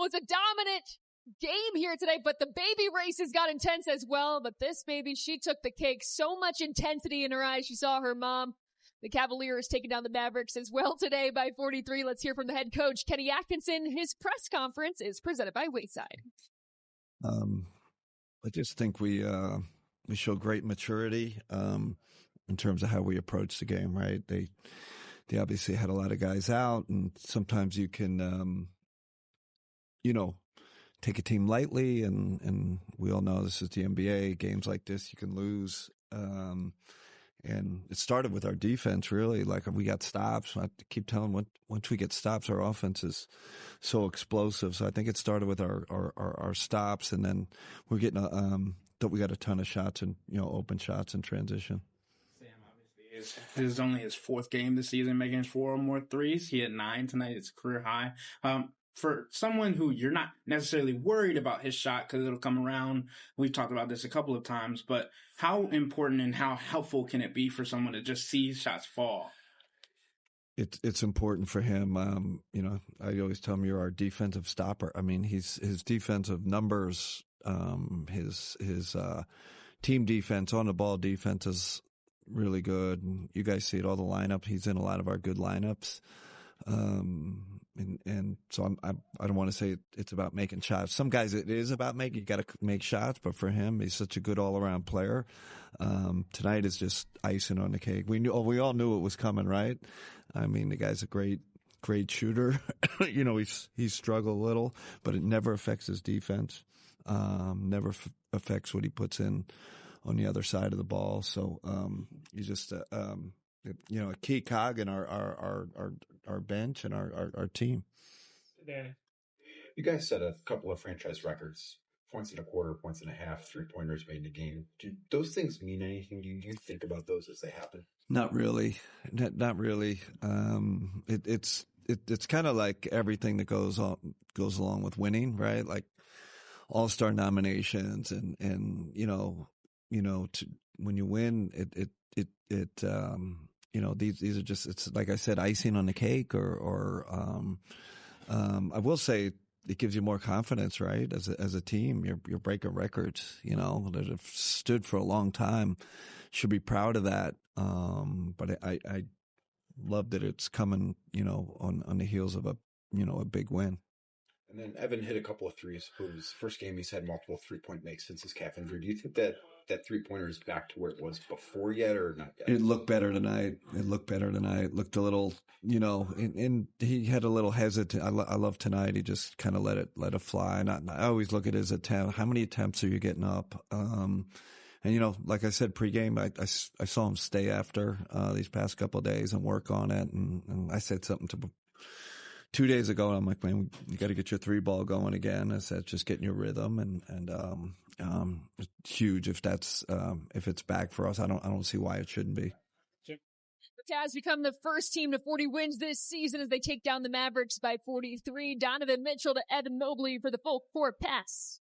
Well, it's a dominant game here today, but the baby races got intense as well. But this baby, she took the cake. So much intensity in her eyes. She saw her mom. The Cavaliers taking down the Mavericks as well today by 43. Let's hear from the head coach, Kenny Atkinson. His press conference is presented by Wayside. I just think we show great maturity in terms of how we approach the game, right? They obviously had a lot of guys out, and sometimes you can, take a team lightly, and we all know this is the NBA. Games like this, you can lose. And it started with our defense, really. Like, we got stops. I keep telling once we get stops, our offense is so explosive. So I think it started with our stops, and then we're getting we got a ton of shots and open shots in transition. Sam, obviously, this is only his fourth game this season, making 4 or more threes. He had 9 tonight. It's career high. For someone who you're not necessarily worried about his shot because it'll come around, we've talked about this a couple of times, but how important and how helpful can it be for someone to just see shots fall? It's important for him. I always tell him, you're our defensive stopper. I mean, his defensive numbers, his team defense, on the ball defense is really good. And you guys see it, all the lineup. He's in a lot of our good lineups. And so I don't want to say it's about making shots. Some guys it is about you got to make shots, but for him, he's such a good all-around player. Tonight is just icing on the cake. We all knew it was coming, right? I mean, the guy's a great shooter. He's struggled a little, but it never affects his defense. Never affects what he puts in on the other side of the ball. So, he's just, a key cog in our bench and our team. You guys set a couple of franchise records: points and a quarter, points and a half, 3-pointers made in a game. Do those things mean anything? Do you think about those as they happen? Not really. Not really. It's kind of like everything that goes along with winning, right? Like all-star nominations and when you win, these are just, it's like I said, icing on the cake, or I will say it gives you more confidence, right? As a team, you're breaking records, that have stood for a long time. Should be proud of that. But I love that it's coming, on the heels of a big win. And then Evan hit a couple of threes. It was first game he's had multiple 3-point makes since his calf injury. Do you think that 3-pointer is back to where it was before yet, or not yet? It looked better tonight. It looked a little, and he had a little hesitant. I love tonight. He just kind of let it fly. And I always look at his attempt. How many attempts are you getting up? And like I said, pregame, I saw him stay after these past couple of days and work on it. And I said something to 2 days ago, and I'm like, man, you got to get your 3-ball going again. I said, just getting your rhythm, and it's huge if it's back for us. I don't see why it shouldn't be. The Cavs become the first team to 40 wins this season as they take down the Mavericks by 43. Donovan Mitchell to Evan Mobley for the full court pass.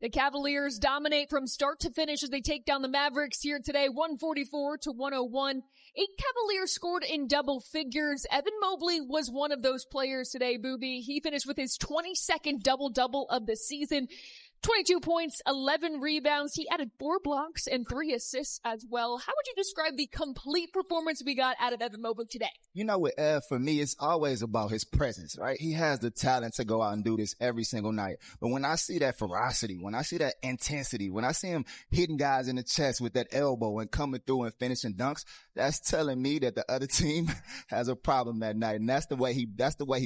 The Cavaliers dominate from start to finish as they take down the Mavericks here today, 144-101. 8 Cavaliers scored in double figures. Evan Mobley was one of those players today, Booby. He finished with his 22nd double-double of the season. 22 points, 11 rebounds. He added 4 blocks and 3 assists as well. How would you describe the complete performance we got out of Evan Mobley today? With Ev, for me, it's always about his presence, right? He has the talent to go out and do this every single night. But when I see that ferocity, when I see that intensity, when I see him hitting guys in the chest with that elbow and coming through and finishing dunks, that's telling me that the other team has a problem that night. And that's the way he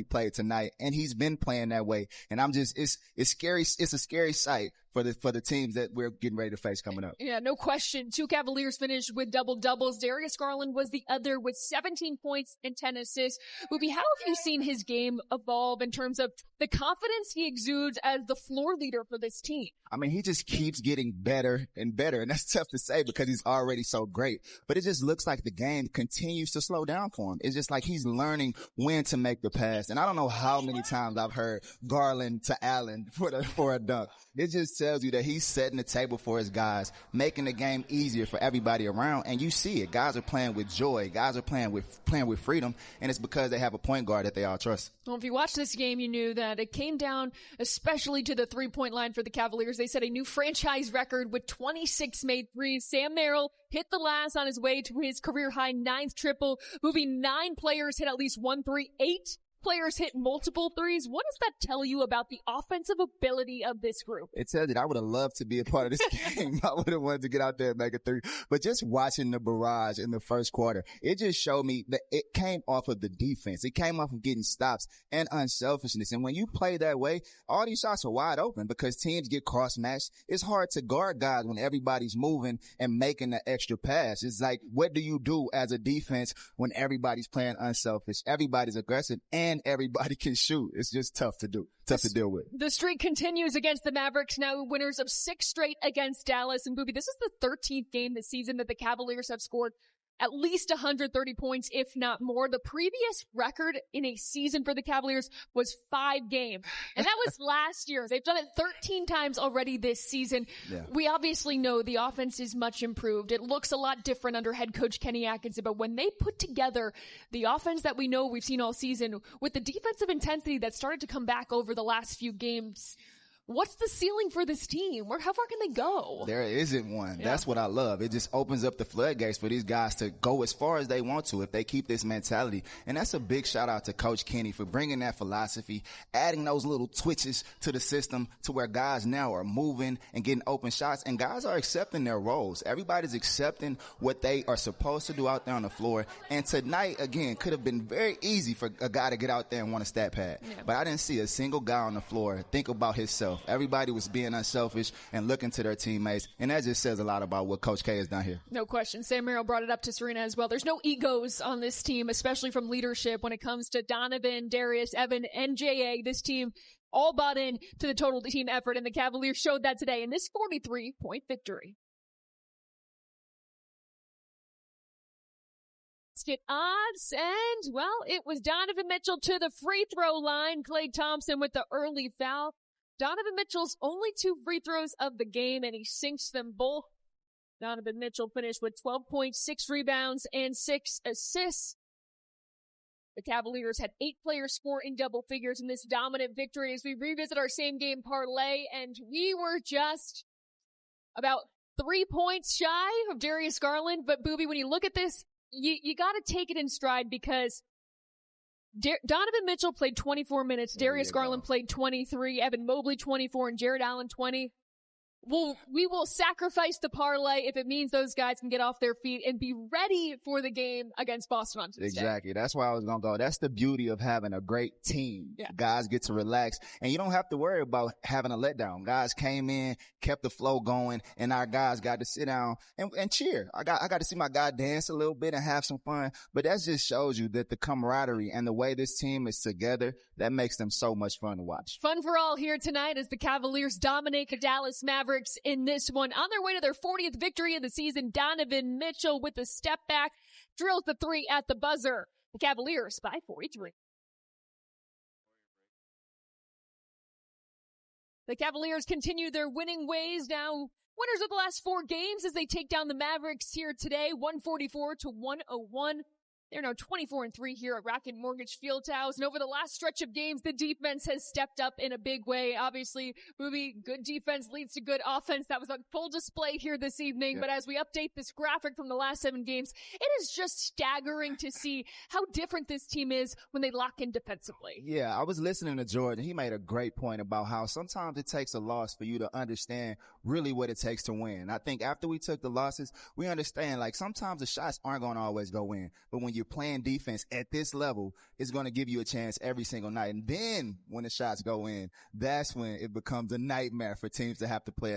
played tonight. And he's been playing that way. And it's scary. It's a scary sight for the teams that we're getting ready to face coming up. Yeah, no question. 2 Cavaliers finished with double-doubles. Darius Garland was the other with 17 points and 10 assists. Booby, how have you seen his game evolve in terms of the confidence he exudes as the floor leader for this team? I mean, he just keeps getting better and better, and that's tough to say because he's already so great. But it just looks like the game continues to slow down for him. It's just like he's learning when to make the pass. And I don't know how many times I've heard Garland to Allen for a dunk. It just tells you that he's setting the table for his guys, making the game easier for everybody around. And you see it. Guys are playing with joy. Guys are playing with freedom. And it's because they have a point guard that they all trust. Well, if you watched this game, you knew that it came down especially to the three-point line for the Cavaliers. They set a new franchise record with 26 made threes. Sam Merrill hit the last on his way to his career-high 9th triple. Moving 9 players hit at least 1 3, 8 players hit multiple threes. What does that tell you about the offensive ability of this group? It tells you that I would have loved to be a part of this game. I would have wanted to get out there and make a three. But just watching the barrage in the first quarter, it just showed me that it came off of the defense. It came off of getting stops and unselfishness. And when you play that way, all these shots are wide open because teams get cross-matched. It's hard to guard guys when everybody's moving and making the extra pass. It's like, what do you do as a defense when everybody's playing unselfish, everybody's aggressive, and everybody can shoot? It's just tough to deal with. The streak continues against the Mavericks, now winners of 6 straight against Dallas. And Booby, this is the 13th game this season that the Cavaliers have scored at least 130 points, if not more. The previous record in a season for the Cavaliers was 5 games. And that was last year. They've done it 13 times already this season. Yeah. We obviously know the offense is much improved. It looks a lot different under head coach Kenny Atkinson. But when they put together the offense that we know we've seen all season with the defensive intensity that started to come back over the last few games, what's the ceiling for this team? How far can they go? There isn't one. Yeah. That's what I love. It just opens up the floodgates for these guys to go as far as they want to if they keep this mentality. And that's a big shout out to Coach Kenny for bringing that philosophy, adding those little twitches to the system to where guys now are moving and getting open shots, and guys are accepting their roles. Everybody's accepting what they are supposed to do out there on the floor. And tonight, again, could have been very easy for a guy to get out there and want a stat pad. Yeah. But I didn't see a single guy on the floor think about himself. Everybody was being unselfish and looking to their teammates, and that just says a lot about what Coach K has done here. No question. Sam Merrill brought it up to Serena as well. There's no egos on this team, especially from leadership when it comes to Donovan, Darius, Evan, and J.A. This team all bought in to the total team effort, and the Cavaliers showed that today in this 43-point victory. Get odds, and, well, it was Donovan Mitchell to the free throw line. Klay Thompson with the early foul. Donovan Mitchell's only 2 free throws of the game, and he sinks them both. Donovan Mitchell finished with 12.6 rebounds and 6 assists. The Cavaliers had 8 players score in double figures in this dominant victory as we revisit our same-game parlay, and we were just about 3 points shy of Darius Garland. But, Booby, when you look at this, you got to take it in stride because Donovan Mitchell played 24 minutes. Darius Garland played 23. Evan Mobley 24 and Jared Allen 20. We will sacrifice the parlay if it means those guys can get off their feet and be ready for the game against Boston on Tuesday. Exactly. That's why I was going to go. That's the beauty of having a great team. Yeah. Guys get to relax, and you don't have to worry about having a letdown. Guys came in, kept the flow going, and our guys got to sit down and cheer. I got to see my guy dance a little bit and have some fun, but that just shows you that the camaraderie and the way this team is together, that makes them so much fun to watch. Fun for all here tonight as the Cavaliers dominate the Dallas Mavericks in this one. On their way to their 40th victory of the season, Donovan Mitchell with a step back drills the 3 at the buzzer. The Cavaliers by 43. The Cavaliers continue their winning ways now. Winners of the last 4 games as they take down the Mavericks here today, 144-101. They're now 24-3 here at Rocket Mortgage Fieldhouse. And over the last stretch of games, the defense has stepped up in a big way. Obviously, Booby, good defense leads to good offense. That was on full display here this evening. Yep. But as we update this graphic from the last 7 games, it is just staggering to see how different this team is when they lock in defensively. Yeah, I was listening to Jordan. He made a great point about how sometimes it takes a loss for you to understand really what it takes to win. I think after we took the losses, we understand, like, sometimes the shots aren't going to always go in. But when you're playing defense at this level, it's going to give you a chance every single night. And then when the shots go in, that's when it becomes a nightmare for teams to have to play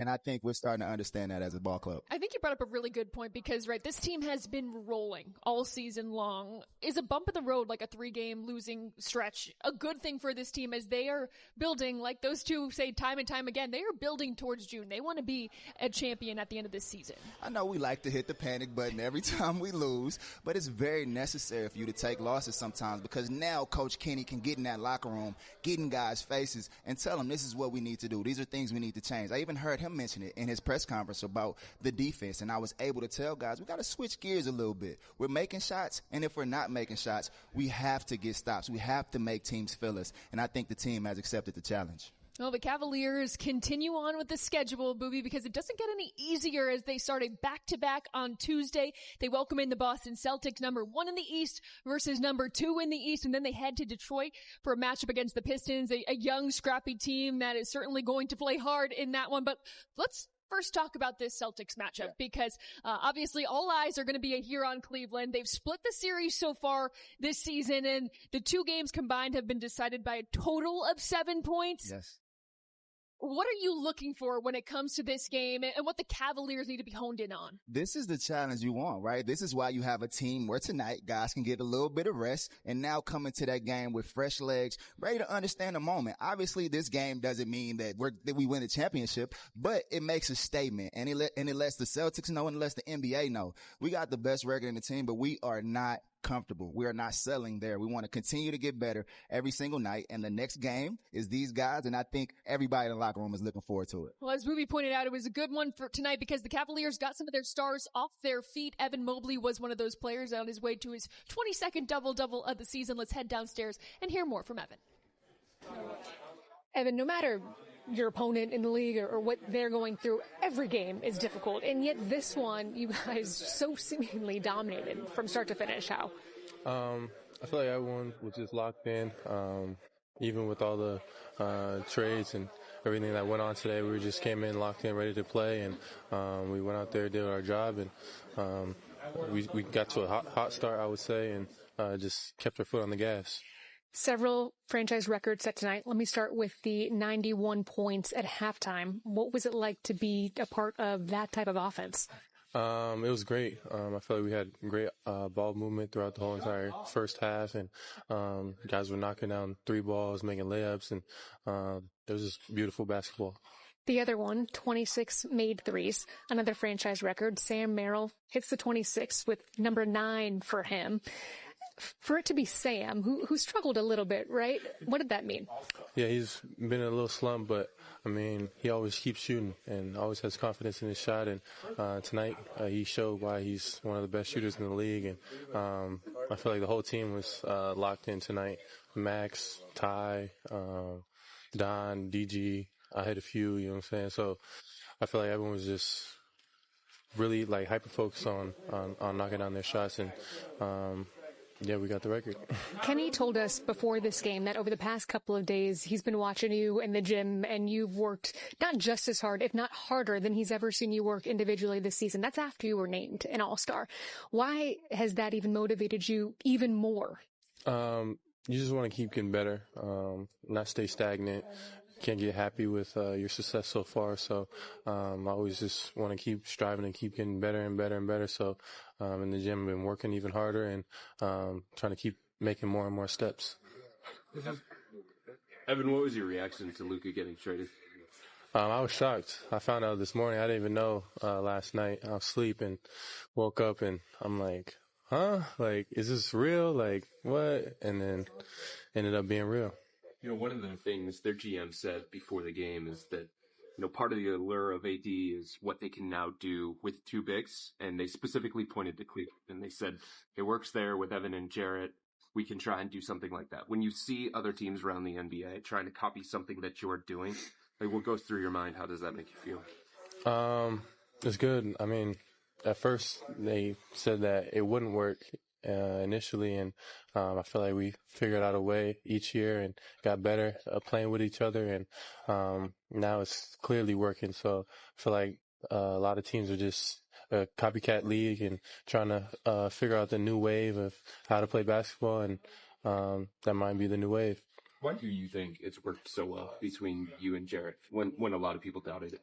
And I think we're starting to understand that as a ball club. I think you brought up a really good point because, right, this team has been rolling all season long. Is a bump in the road, like a 3-game losing stretch, a good thing for this team as they are building, like those two say time and time again, they are building towards June. They want to be a champion at the end of this season. I know we like to hit the panic button every time we lose, but it's very necessary for you to take losses sometimes because now Coach Kenny can get in that locker room, get in guys' faces, and tell them this is what we need to do. These are things we need to change. I even heard him mention it in his press conference about the defense, and I was able to tell guys we got to switch gears a little bit. We're making shots, and if we're not making shots, we have to get stops. We have to make teams feel us, and I think the team has accepted the challenge. Well, the Cavaliers continue on with the schedule, Booby, because it doesn't get any easier as they start a back-to-back on Tuesday. They welcome in the Boston Celtics, number 1 in the East versus number 2 in the East, and then they head to Detroit for a matchup against the Pistons, a young, scrappy team that is certainly going to play hard in that one. But let's first talk about this Celtics matchup because obviously all eyes are going to be here on Cleveland. They've split the series so far this season, and the 2 games combined have been decided by a total of 7 points. Yes. What are you looking for when it comes to this game and what the Cavaliers need to be honed in on? This is the challenge you want, right? This is why you have a team where tonight guys can get a little bit of rest and now come into that game with fresh legs, ready to understand the moment. Obviously, this game doesn't mean that we win the championship, but it makes a statement and it lets the Celtics know and it lets the NBA know. We got the best record in the team, but we are not comfortable. We are not selling there. We want to continue to get better every single night. And the next game is these guys. And I think everybody in the locker room is looking forward to it. Well, as Ruby pointed out, it was a good one for tonight because the Cavaliers got some of their stars off their feet. Evan Mobley was one of those players on his way to his 22nd double-double of the season. Let's head downstairs and hear more from Evan. Evan, no matter your opponent in the league or what they're going through, every game is difficult. And yet this one, you guys so seemingly dominated from start to finish. How? I feel like everyone was just locked in. Even with all the trades and everything that went on today, we just came in locked in, ready to play. And we went out there, did our job. And we got to a hot start, I would say, and just kept our foot on the gas. Several franchise records set tonight. Let me start with the 91 points at halftime. What was it like to be a part of that type of offense? It was great. I feel like we had great ball movement throughout the whole entire first half, and guys were knocking down 3 balls, making layups, and it was just beautiful basketball. The other one, 26 made threes, another franchise record. Sam Merrill hits the 26 with number 9 for him. For it to be Sam, who struggled a little bit, right? What did that mean? Yeah, he's been in a little slump, but, I mean, he always keeps shooting and always has confidence in his shot. And tonight he showed why he's one of the best shooters in the league. And I feel like the whole team was locked in tonight. Max, Ty, Don, DG, I had a few, you know what I'm saying? So I feel like everyone was just really, like, hyper-focused on knocking down their shots. And yeah, we got the record. Kenny told us before this game that over the past couple of days, he's been watching you in the gym and you've worked not just as hard, if not harder than he's ever seen you work individually this season. That's after you were named an All-Star. Why has that even motivated you even more? You just want to keep getting better, not stay stagnant. Can't get happy with your success so far, so I always just want to keep striving and keep getting better and better and better. So in the gym, I've been working even harder and trying to keep making more and more steps. Evan, what was your reaction to Luka getting traded? I was shocked. I found out this morning. I didn't even know last night. I was asleep and woke up and I'm like, huh? Like, is this real? Like, what? And then ended up being real. You know, one of the things their GM said before the game is that, you know, part of the allure of AD is what they can now do with 2 bigs. And they specifically pointed to Cleveland and they said, it works there with Evan and Jarrett. We can try and do something like that. When you see other teams around the NBA trying to copy something that you're doing, like what goes through your mind? How does that make you feel? It's good. I mean, at first they said that it wouldn't work initially, and I feel like we figured out a way each year and got better playing with each other, and now it's clearly working. So I feel like a lot of teams are just a copycat league and trying to figure out the new wave of how to play basketball, and that might be the new wave. Why do you think it's worked so well between you and Jarrett when a lot of people doubted it?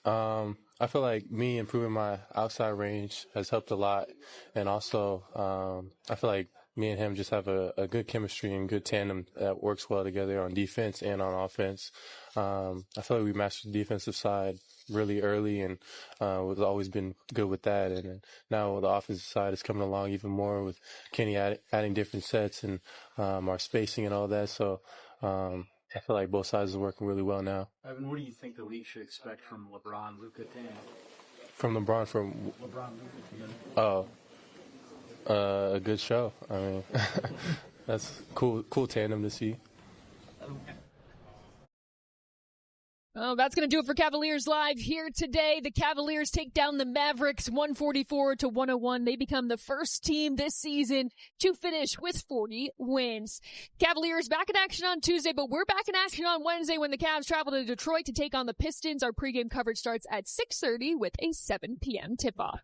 I feel like me improving my outside range has helped a lot. And also, I feel like me and him just have a good chemistry and good tandem that works well together on defense and on offense. I feel like we mastered the defensive side really early and we've always been good with that. And then now the offensive side is coming along even more with Kenny adding different sets and our spacing and all that. So I feel like both sides are working really well now. Evan, what do you think the league should expect from LeBron, Luka, Tatum? From LeBron, LeBron, Luka, Tatum. A good show. I mean, that's cool tandem to see. Oh, that's going to do it for Cavaliers Live here today. The Cavaliers take down the Mavericks 144-101. They become the first team this season to finish with 40 wins. Cavaliers back in action on Tuesday, but we're back in action on Wednesday when the Cavs travel to Detroit to take on the Pistons. Our pregame coverage starts at 6:30 with a 7 p.m. tip-off.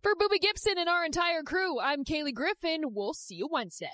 For Boobie Gibson and our entire crew, I'm Kaylee Griffin. We'll see you Wednesday.